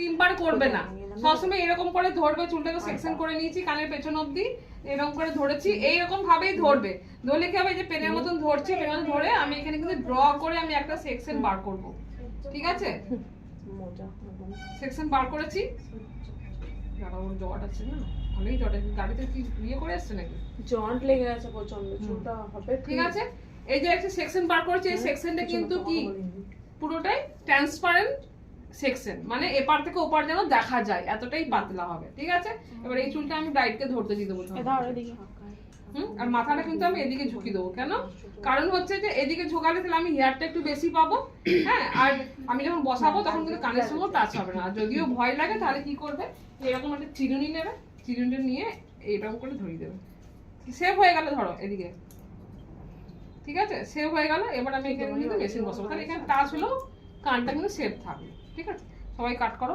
তিনবার করবে না, সবসময় এরকম করে ধরবে, চুলটাকে সেকশন করে নিয়েছি কানের পেছন অবধি, এরকম করে ধরেছি, এইরকম ভাবেই ধরবে। ধরলে কি হবে, যে পেনের মতন ধরছি, পেনের মতন ধরে আমি এখানে কিন্তু ড্র করে আমি একটা সেকশন বার করব, ঠিক আছে? সেকশন বার করেছি, দাঁড়া ওর জট আছে না, ভালোই জট আছে, গাড়িতে কি ইয়ে করে আসছে নাকি, জয়েন্ট লেগে আছে প্রচন্ড, চুলটা হবে ঠিক আছে? এই যে একটা সেকশন বার করেছি, এই সেকশনটা কিন্তু কি পুরোটাই ট্রান্সপারেন্ট সেকশন, মানে এপার থেকে ওপার যেন দেখা যায়, এতটাই পাতলা হবে, ঠিক আছে? এবার এই চুলটা আমি ব্রাইডকে ধরতে দিয়ে দেবো, আর মাথাটা কিন্তু আমি এদিকে ঝুঁকি দেবো। কেন? কারণ হচ্ছে যে এদিকে ঝোঁকালে তাহলে আমি হেয়ারটা একটু বেশি পাবো, হ্যাঁ, আর আমি যখন বসাবো তখন কিন্তু কানের সঙ্গে টাচ হবে না। আর যদিও ভয় লাগে তাহলে কি করবে, এরকম একটা চিরুনি নেবে, চিরুনিটা নিয়ে এইরকম করে ধরিয়ে দেবে, সেভ হয়ে গেল, ধরো এদিকে, ঠিক আছে? সেভ হয়ে গেল। এবার আমি এখানে কিন্তু মেশিন বসাবো, তাহলে এখানে টাচ হলেও কানটা কিন্তু সেভ থাকবে, ঠিক আছে? সবাই কাট করো।